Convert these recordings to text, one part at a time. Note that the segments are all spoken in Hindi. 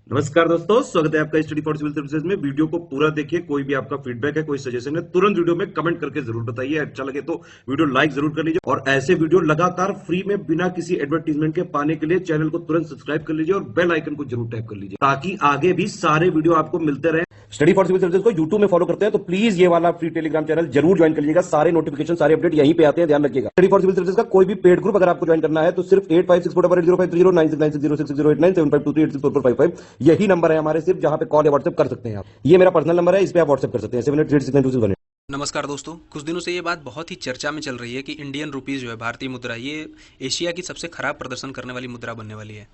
नमस्कार दोस्तों, स्वागत है आपका स्टडी फॉर सिविल सर्विसेज में। वीडियो को पूरा देखिए। कोई भी आपका फीडबैक है, कोई सजेशन है, तुरंत वीडियो में कमेंट करके जरूर बताइए। अच्छा लगे तो वीडियो लाइक जरूर कर लीजिए और ऐसे वीडियो लगातार फ्री में बिना किसी एडवर्टीजमेंट के पाने के लिए चैनल को तुरंत सब्सक्राइब कर लीजिए और बेल आइकन को जरूर टैप कर लीजिए ताकि आगे भी सारे वीडियो आपको मिलते रहे। स्टडी फॉर सिविल सर्विसेज को यूट्यूब में फॉलो करते हैं तो प्लीज ये वाला फ्री टेलीग्राम चैनल जरूर ज्वाइन कर लीजिएगा। सारे नोटिफिकेशन, सारे अपडेट यहीं पे आते हैं, ध्यान रखिएगा। स्टडी फॉर सिविल सर्विसेज का कोई भी पेड ग्रुप अगर आपको ज्वाइन करना है तो सिर्फ 8564805309697523860455 यही नंबर है हमारे, सिर्फ जहां पे कॉल या व्हाट्सएप कर सकते हैं आप। ये मेरा पर्सनल नंबर है, इस पे आप व्हाट्सएप कर सकते हैं 78369261। नमस्कार दोस्तों, कुछ दिनों से ये बात बहुत ही चर्चा में चल रही है कि इंडियन रुपीज़ जो है, भारतीय मुद्रा, ये एशिया की सबसे खराब प्रदर्शन करने वाली मुद्रा बनने वाली है।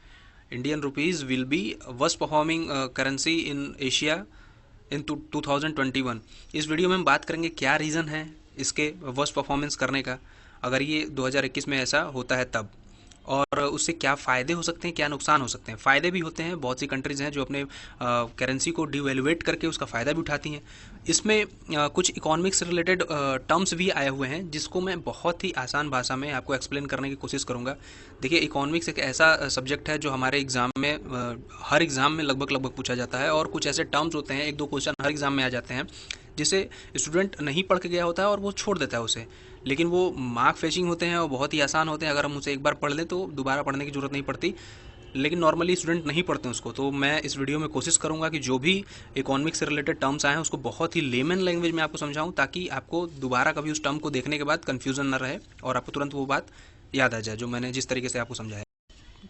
Indian rupees will be worst performing currency in Asia in 2021। इस वीडियो में हम बात करेंगे क्या रीज़न है इसके वर्स्ट परफॉर्मेंस करने का, अगर ये 2021 में ऐसा होता है तब, और उससे क्या फ़ायदे हो सकते हैं, क्या नुकसान हो सकते हैं। फ़ायदे भी होते हैं, बहुत सी कंट्रीज़ हैं जो अपने करेंसी को डिवैल्यूएट करके उसका फ़ायदा भी उठाती हैं। इसमें कुछ इकोनॉमिक्स से रिलेटेड टर्म्स भी आए हुए हैं जिसको मैं बहुत ही आसान भाषा में आपको एक्सप्लेन करने की कोशिश करूँगा। देखिए, इकोनॉमिक्स एक ऐसा सब्जेक्ट है जो हमारे एग्ज़ाम में हर एग्ज़ाम में लगभग पूछा जाता है, और कुछ ऐसे टर्म्स होते हैं, एक दो क्वेश्चन हर एग्ज़ाम में आ जाते हैं जिसे स्टूडेंट नहीं पढ़ के गया होता है और वो छोड़ देता है उसे, लेकिन वो मार्क फेचिंग होते हैं और बहुत ही आसान होते हैं। अगर हम उसे एक बार पढ़ लें तो दोबारा पढ़ने की ज़रूरत नहीं पड़ती, लेकिन नॉर्मली स्टूडेंट नहीं पढ़ते हैं उसको। तो मैं इस वीडियो में कोशिश करूंगा कि जो भी इकोनॉमिक्स से रिलेटेड टर्म्स आए हैं उसको बहुत ही लेमन लैंग्वेज में आपको समझाऊं, ताकि आपको दोबारा कभी उस टर्म को देखने के बाद कन्फ्यूजन न रहे और आपको तुरंत वो बात याद आ जाए जो मैंने जिस तरीके से आपको समझाया।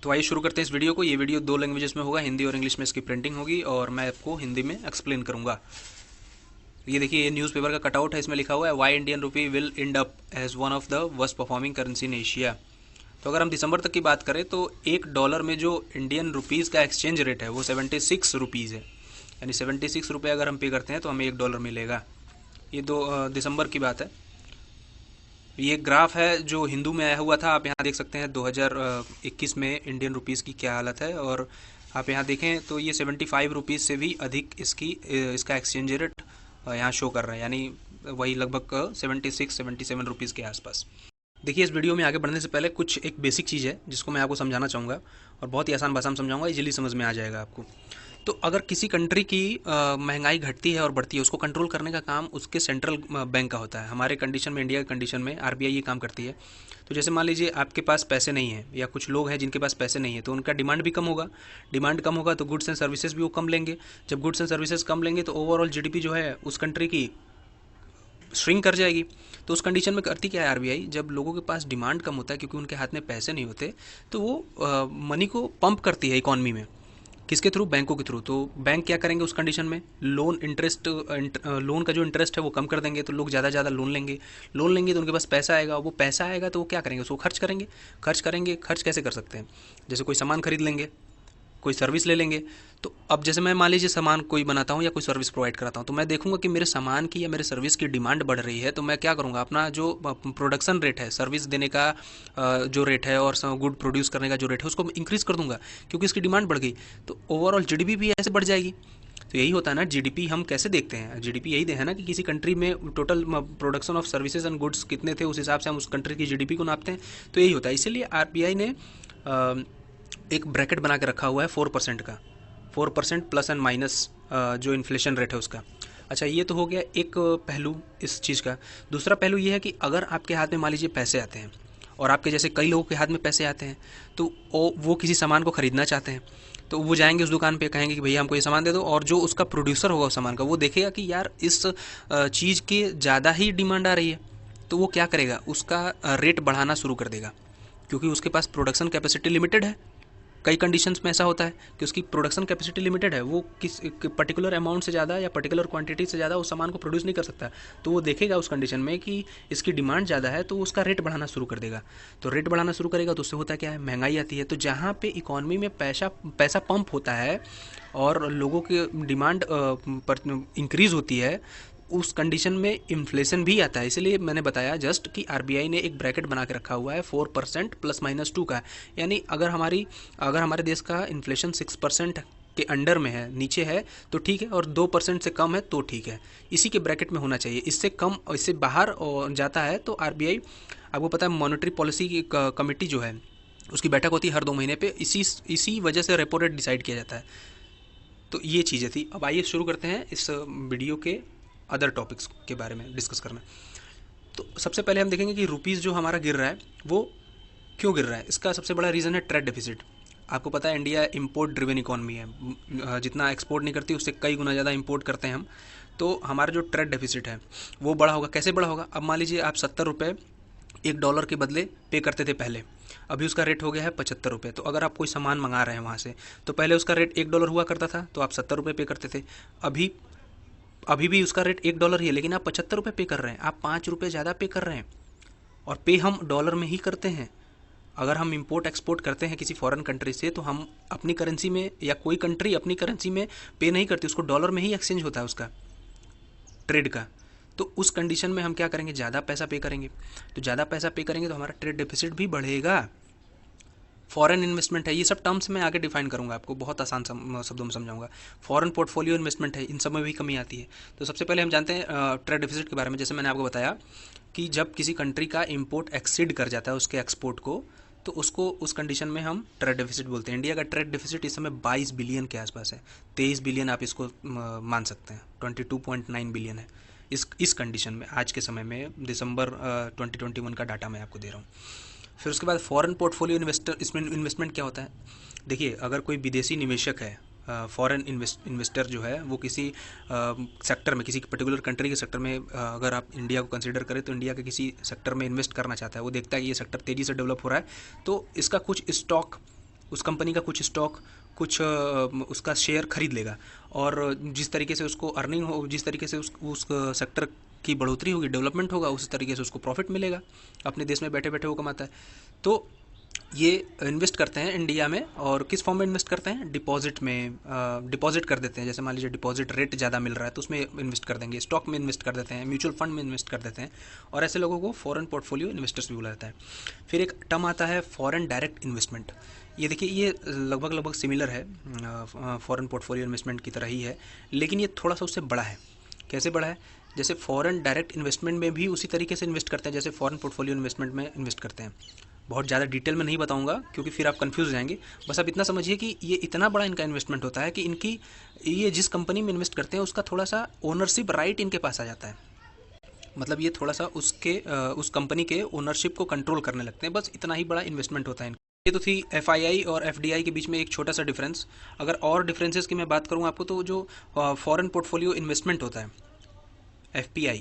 तो आइए शुरू करते हैं इस वीडियो को। ये वीडियो दो लैंग्वेजेस में होगा, हिंदी और इंग्लिश में इसकी प्रिंटिंग होगी और मैं आपको हिंदी में एक्सप्लेन करूंगा। ये देखिए, ये न्यूज़पेपर का कटआउट है, इसमें लिखा हुआ है why Indian rupee will end up as one of the worst performing currency in Asia. तो अगर हम दिसंबर तक की बात करें तो $1 में जो इंडियन रुपीज़ का एक्सचेंज रेट है वो 76 रुपीज़ है, यानी 76 रुपये अगर हम पे करते हैं तो हमें $1 मिलेगा। ये दिसंबर की बात है। ये ग्राफ है जो हिंदू में आया हुआ था, आप यहाँ देख सकते हैं 2021 में इंडियन रुपीज़ की क्या हालत है। और आप यहाँ देखें तो ये 75 रुपीज़ से भी अधिक इसका एक्सचेंज रेट यहाँ शो कर रहा है, यानी वही लगभग 76-77 रुपीज़ के आसपास। देखिए, इस वीडियो में आगे बढ़ने से पहले कुछ एक बेसिक चीज़ है जिसको मैं आपको समझाना चाहूँगा और बहुत ही आसान भाषा में समझाऊँगा, इजीली समझ में आ जाएगा आपको। तो अगर किसी कंट्री की महंगाई घटती है और बढ़ती है, उसको कंट्रोल करने का काम उसके सेंट्रल बैंक का होता है। हमारे कंडीशन में, इंडिया के कंडीशन में आरबीआई ये काम करती है। तो जैसे मान लीजिए आपके पास पैसे नहीं है या कुछ लोग हैं जिनके पास पैसे नहीं है, तो उनका डिमांड भी कम होगा। डिमांड कम होगा तो गुड्स एंड सर्विसेज भी वो कम लेंगे। जब गुड्स एंड सर्विसेज कम लेंगे तो ओवरऑल जीडीपी जो है उस कंट्री की श्रिंक कर जाएगी। तो उस कंडीशन में करती क्या है आरबीआई, जब लोगों के पास डिमांड कम होता है क्योंकि उनके हाथ में पैसे नहीं होते, तो वो मनी को पंप करती है इकॉनमी में। किसके थ्रू? बैंकों के थ्रू। तो बैंक क्या करेंगे उस कंडीशन में? लोन का जो इंटरेस्ट है वो कम कर देंगे, तो लोग ज़्यादा लोन लेंगे। लोन लेंगे तो उनके पास पैसा आएगा, वो पैसा आएगा तो वो क्या करेंगे? उसको खर्च करेंगे। खर्च कैसे कर सकते हैं? जैसे कोई सामान खरीद लेंगे, कोई सर्विस ले लेंगे। तो अब जैसे मैं मान लीजिए सामान कोई बनाता हूँ या कोई सर्विस प्रोवाइड कराता हूँ, तो मैं देखूंगा कि मेरे सामान की या मेरे सर्विस की डिमांड बढ़ रही है, तो मैं क्या करूँगा, अपना जो प्रोडक्शन रेट है, सर्विस देने का जो रेट है और गुड प्रोड्यूस करने का जो रेट है उसको इंक्रीज़ कर दूंगा, क्योंकि इसकी डिमांड बढ़ गई। तो ओवरऑल जीडीपी भी ऐसे बढ़ जाएगी। तो यही होता है ना, जीडीपी हम कैसे देखते हैं? जीडीपी यही है ना कि किसी कंट्री में total production of services and goods कितने थे, उस हिसाब से हम उस कंट्री की जीडीपी को नापते हैं। तो यही होता है। इसीलिए आरबीआई ने एक ब्रैकेट बना के रखा हुआ है 4% का, 4% प्लस एंड माइनस जो इन्फ्लेशन रेट है उसका। अच्छा, ये तो हो गया एक पहलू इस चीज़ का। दूसरा पहलू ये है कि अगर आपके हाथ में मान लीजिए पैसे आते हैं और आपके जैसे कई लोगों के हाथ में पैसे आते हैं, तो वो किसी सामान को ख़रीदना चाहते हैं, तो वो जाएंगे उस दुकान पे, कहेंगे कि भैया हमको ये सामान दे दो, और जो उसका प्रोड्यूसर होगा उस सामान का, वो देखेगा कि यार इस चीज़ की ज़्यादा ही डिमांड आ रही है, तो वो क्या करेगा, उसका रेट बढ़ाना शुरू कर देगा, क्योंकि उसके पास प्रोडक्शन कैपेसिटी लिमिटेड है। कई कंडीशंस में ऐसा होता है कि उसकी प्रोडक्शन कैपेसिटी लिमिटेड है, वो किस पर्टिकुलर अमाउंट से ज़्यादा या पर्टिकुलर क्वांटिटी से ज़्यादा उस सामान को प्रोड्यूस नहीं कर सकता। तो वो देखेगा उस कंडीशन में कि इसकी डिमांड ज़्यादा है, तो उसका रेट बढ़ाना शुरू कर देगा। तो रेट बढ़ाना शुरू करेगा तो उससे होता क्या है, महंगाई आती है। तो जहाँ पे इकॉनमी में पैसा पंप होता है और लोगों की डिमांड पर इंक्रीज़ होती है, उस कंडीशन में इन्फ्लेशन भी आता है। इसलिए मैंने बताया जस्ट कि आरबीआई ने एक ब्रैकेट बना के रखा हुआ है 4% ±2 का, यानी अगर हमारे देश का इन्फ्लेशन 6% के अंडर में है, नीचे है तो ठीक है, और 2% से कम है तो ठीक है। इसी के ब्रैकेट में होना चाहिए। इससे कम, इससे बाहर जाता है तो आरबीआई, आपको पता है मॉनेटरी पॉलिसी की कमेटी जो है उसकी बैठक होती है हर 2 महीने पे। इसी वजह से रेपो रेट डिसाइड किया जाता है। तो ये चीज़ें थी। अब आइए शुरू करते हैं इस वीडियो के अदर टॉपिक्स के बारे में डिस्कस करना। तो सबसे पहले हम देखेंगे कि रुपीज़ जो हमारा गिर रहा है वो क्यों गिर रहा है। इसका सबसे बड़ा रीज़न है ट्रेड डेफिसिट। आपको पता है इंडिया इंपोर्ट ड्रिवन इकॉनमी है, जितना एक्सपोर्ट नहीं करती उससे कई गुना ज़्यादा इंपोर्ट करते हैं हम। तो हमारा जो ट्रेड डेफिसिट है वो बड़ा होगा। कैसे बड़ा होगा? अब मान लीजिए आप 70 रुपये $1 के बदले पे करते थे पहले, अभी उसका रेट हो गया है 75 रुपये। तो अगर आप कोई सामान मंगा रहे हैं वहाँ से, तो पहले उसका रेट $1 हुआ करता था, तो आप 70 रुपये पे करते थे। अभी अभी भी उसका रेट $1 ही है, लेकिन आप 75 रुपये पे कर रहे हैं, आप 5 रुपये ज़्यादा पे कर रहे हैं। और पे हम डॉलर में ही करते हैं। अगर हम इंपोर्ट एक्सपोर्ट करते हैं किसी फॉरेन कंट्री से, तो हम अपनी करेंसी में, या कोई कंट्री अपनी करेंसी में पे नहीं करती, उसको डॉलर में ही एक्सचेंज होता है उसका ट्रेड का। तो उस कंडीशन में हम क्या करेंगे? ज़्यादा पैसा पे करेंगे। तो ज़्यादा पैसा पे करेंगे तो हमारा ट्रेड डेफिसिट भी बढ़ेगा। फॉरेन इन्वेस्टमेंट है, ये सब टर्म्स मैं आगे डिफाइन करूंगा, आपको बहुत आसान शब्दों में समझाऊंगा। फॉरेन पोर्टफोलियो इन्वेस्टमेंट है, इन सब में भी कमी आती है। तो सबसे पहले हम जानते हैं ट्रेड डेफिसिट के बारे में। जैसे मैंने आपको बताया कि जब किसी कंट्री का इंपोर्ट एक्सीड कर जाता है उसके एक्सपोर्ट को, तो उसको उस कंडीशन में हम ट्रेड डेफिसिट बोलते हैं। इंडिया का ट्रेड डेफिसिट इस समय 22 बिलियन के आसपास है। 23 बिलियन आप इसको मान सकते हैं, 22.9 बिलियन है इस कंडीशन में आज के समय में। दिसंबर 2021 का डाटा मैं आपको दे रहा हूँ। फिर उसके बाद फॉरेन पोर्टफोलियो इसमें इन्वेस्टमेंट क्या होता है? देखिए, अगर कोई विदेशी निवेशक है, फॉरेन इन्वेस्टर जो है, वो किसी सेक्टर में, किसी पर्टिकुलर कंट्री के सेक्टर में, अगर आप इंडिया को कंसीडर करें तो इंडिया के किसी सेक्टर में इन्वेस्ट करना चाहता है। वो देखता है कि ये सेक्टर तेज़ी से डेवलप हो रहा है, तो इसका कुछ स्टॉक, उस कंपनी का कुछ स्टॉक, कुछ उसका शेयर खरीद लेगा। और जिस तरीके से उसको अर्निंग हो, जिस तरीके से उस सेक्टर की बढ़ोतरी होगी, डेवलपमेंट होगा, उसी तरीके से उसको प्रॉफिट मिलेगा। अपने देश में बैठे बैठे वो कमाता है। तो ये इन्वेस्ट करते हैं इंडिया में, और किस फॉर्म में इन्वेस्ट करते हैं? डिपॉजिट में डिपॉजिट कर देते हैं। जैसे मान लीजिए डिपॉजिट रेट ज़्यादा मिल रहा है तो उसमें इन्वेस्ट कर देंगे, स्टॉक में इन्वेस्ट कर देते हैं, म्यूचुअल फंड में इन्वेस्ट कर देते हैं। और ऐसे लोगों को फॉरेन पोर्टफोलियो इन्वेस्टर्स भी बोला जाता है। फिर एक टर्म आता है फॉरेन डायरेक्ट इन्वेस्टमेंट। ये देखिए, ये लगभग सिमिलर है, फॉरेन पोर्टफोलियो इन्वेस्टमेंट की तरह ही है, लेकिन ये थोड़ा सा उससे बड़ा है। कैसे बड़ा है? जैसे फॉरेन डायरेक्ट इन्वेस्टमेंट में भी उसी तरीके से इन्वेस्ट करते हैं जैसे फॉरेन पोर्टफोलियो इन्वेस्टमेंट में इन्वेस्ट करते हैं। बहुत ज़्यादा डिटेल में नहीं बताऊंगा क्योंकि फिर आप कंफ्यूज हो जाएंगे। बस आप इतना समझिए कि ये इतना बड़ा इनका इन्वेस्टमेंट होता है कि ये जिस कंपनी में इन्वेस्ट करते हैं उसका थोड़ा सा ओनरशिप राइट इनके पास आ जाता है। मतलब ये थोड़ा सा उस कंपनी के ओनरशिप को कंट्रोल करने लगते हैं। बस इतना ही बड़ा इन्वेस्टमेंट होता है। ये तो थी FII और FDI के बीच में एक छोटा सा डिफरेंस। अगर और डिफरेंसेस की मैं बात करूँ आपको, तो जो फॉरेन पोर्टफोलियो इन्वेस्टमेंट होता है, FPI,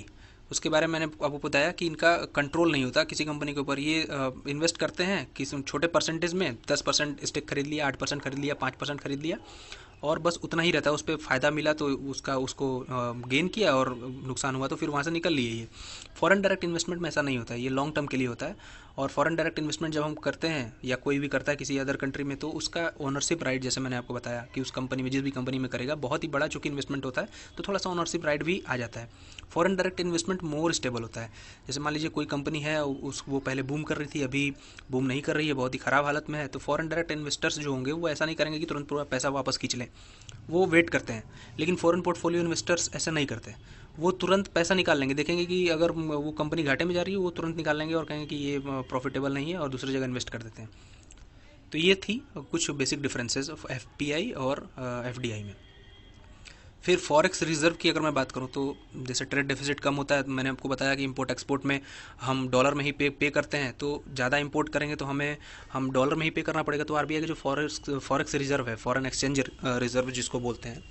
उसके बारे में मैंने आपको बताया कि इनका कंट्रोल नहीं होता किसी कंपनी के ऊपर। ये इन्वेस्ट करते हैं किसी छोटे परसेंटेज में, 10% स्टेक खरीद लिया, 8% खरीद लिया, 5% खरीद लिया, और बस उतना ही रहता है। उस पर फ़ायदा मिला तो उसको गेन किया, और नुकसान हुआ तो फिर वहाँ से निकल लिए। ये फॉरेन डायरेक्ट इन्वेस्टमेंट में ऐसा नहीं होता है, ये लॉन्ग टर्म के लिए होता है। और फॉरेन डायरेक्ट इन्वेस्टमेंट जब हम करते हैं, या कोई भी करता है किसी अदर कंट्री में, तो उसका ओनरशिप राइट, जैसे मैंने आपको बताया कि उस कंपनी में, जिस भी कंपनी में करेगा, बहुत ही बड़ा चूँकि इन्वेस्टमेंट होता है, तो थोड़ा सा ओनरशिप राइट भी आ जाता है। Foreign direct investment more stable होता है। जैसे मान लीजिए कोई कंपनी है, वो पहले बूम कर रही थी, अभी बूम नहीं कर रही है, बहुत ही ख़राब हालत में है, तो फॉरेन डायरेक्ट इन्वेस्टर्स जो होंगे वो ऐसा नहीं करेंगे कि तुरंत पूरा पैसा वापस खींच लें, वो वेट करते हैं। लेकिन फॉरेन पोर्टफोलियो इन्वेस्टर्स ऐसा नहीं करते, वो तुरंत पैसा निकाल लेंगे। देखेंगे कि अगर वो कंपनी घाटे में जा रही है, वो तुरंत निकाल लेंगे और कहेंगे कि ये प्रॉफिटेबल नहीं है, और दूसरी जगह इन्वेस्ट कर देते हैं। तो ये थी कुछ बेसिक डिफरेंसेस ऑफ FPI और FDI में। फिर फॉरेक्स रिजर्व की अगर मैं बात करूं, तो जैसे ट्रेड डेफिसिट कम होता है, मैंने आपको बताया कि इंपोर्ट एक्सपोर्ट में हम डॉलर में ही पे करते हैं, तो ज़्यादा इंपोर्ट करेंगे तो हम डॉलर में ही पे करना पड़ेगा। तो RBI का जो फॉरेक्स रिजर्व है, फॉरेन एक्सचेंज रिजर्व जिसको बोलते हैं,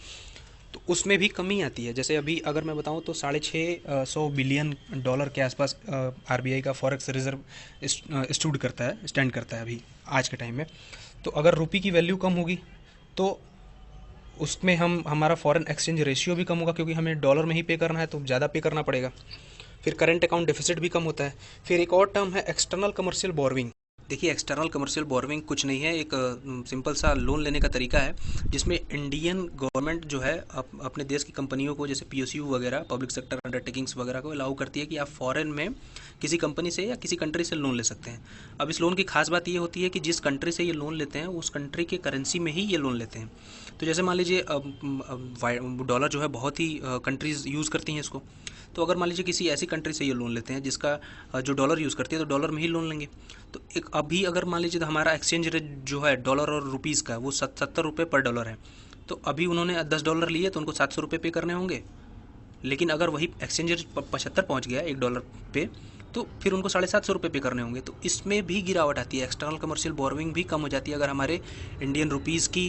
तो उसमें भी कमी आती है। जैसे अभी अगर मैं बताऊं तो $650 बिलियन के आसपास RBI का फॉरेक्स रिजर्व स्टैंड करता है अभी आज के टाइम में। तो अगर रुपये की वैल्यू कम होगी तो उसमें हमारा फॉरेन एक्सचेंज रेशियो भी कम होगा, क्योंकि हमें डॉलर में ही पे करना है तो ज़्यादा पे करना पड़ेगा। फिर करंट अकाउंट डेफिसिट भी कम होता है। फिर एक और टर्म है एक्सटर्नल कमर्शियल बोरविंग। देखिए, एक्सटर्नल कमर्शियल बोरविंग कुछ नहीं है, एक सिंपल सा लोन लेने का तरीका है, जिसमें इंडियन गवर्नमेंट जो है अपने देश की कंपनियों को, जैसे PSU वगैरह, पब्लिक सेक्टर अंडरटेकिंग्स वगैरह को अलाउ करती है कि आप फॉरेन में किसी कंपनी से या किसी कंट्री से लोन ले सकते हैं। अब इस लोन की खास बात ये होती है कि जिस कंट्री से ये लोन लेते हैं उस कंट्री के करेंसी में ही ये लोन लेते हैं। तो जैसे मान लीजिए डॉलर जो है बहुत ही कंट्रीज़ यूज़ करती हैं इसको, तो अगर मान लीजिए किसी ऐसी कंट्री से ये लोन लेते हैं जिसका जो डॉलर यूज़ करती है, तो डॉलर में ही लोन लेंगे। तो एक अभी अगर मान लीजिए हमारा एक्सचेंज रेट जो है डॉलर और रुपीज़ का, वो 70 रुपये पर डॉलर है, तो अभी उन्होंने $10 लिए तो उनको $700 पे करने होंगे, लेकिन अगर वही एक्सचेंज रेट 75 पहुँच गया $1 पे, तो फिर उनको $750 पे करने होंगे। तो इसमें भी गिरावट आती है, एक्सटर्नल कमर्शियल बोरोइंग भी कम हो जाती है अगर हमारे इंडियन रुपीज़ की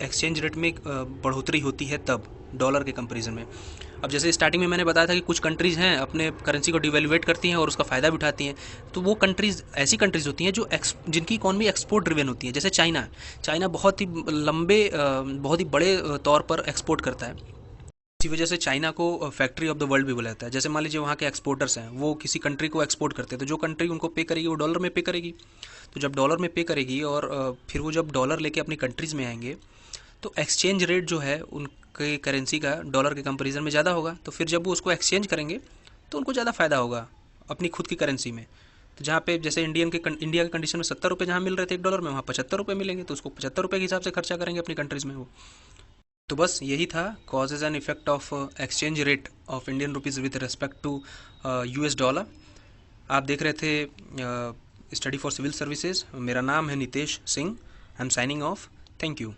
एक्सचेंज रेट में बढ़ोतरी होती है तब, डॉलर के कंपेरिजन में। अब जैसे स्टार्टिंग में मैंने बताया था कि कुछ कंट्रीज़ हैं अपने करेंसी को डिवेल्युएट करती हैं और उसका फ़ायदा भी उठाती हैं, तो वो कंट्रीज़ ऐसी कंट्रीज़ होती हैं जो जिनकी इकॉनमी एक्सपोर्ट ड्रिवन होती है। जैसे चाइना बहुत ही बहुत ही बड़े तौर पर एक्सपोर्ट करता है। इसी वजह से चाइना को फैक्ट्री ऑफ द वर्ल्ड भी बोला जाता है। जैसे मान लीजिए वहाँ के एक्सपोर्टर्स हैं, वो किसी कंट्री को एक्सपोर्ट करते हैं, तो जो कंट्री उनको पे करेगी वो डॉलर में पे करेगी। तो जब डॉलर में पे करेगी और फिर वो जब डॉलर लेके अपनी कंट्रीज़ में आएंगे, तो एक्सचेंज रेट जो है उनके करेंसी का डॉलर के कंपेरिजन में ज़्यादा होगा। तो फिर जब वो उसको एक्सचेंज करेंगे तो उनको ज़्यादा फ़ायदा होगा अपनी खुद की करेंसी में। तो जहाँ पे जैसे इंडिया के कंडीशन में $70 जहाँ मिल रहे थे $1 में, वहाँ $75 मिलेंगे, तो उसको $75 के हिसाब से खर्चा करेंगे अपनी कंट्रीज़ में वो। तो बस यही था causes and effect of exchange rate of Indian rupees with respect to US dollar. आप देख रहे थे स्टडी फॉर सिविल सर्विसेज। मेरा नाम है Nitesh Singh. I am signing off. Thank you.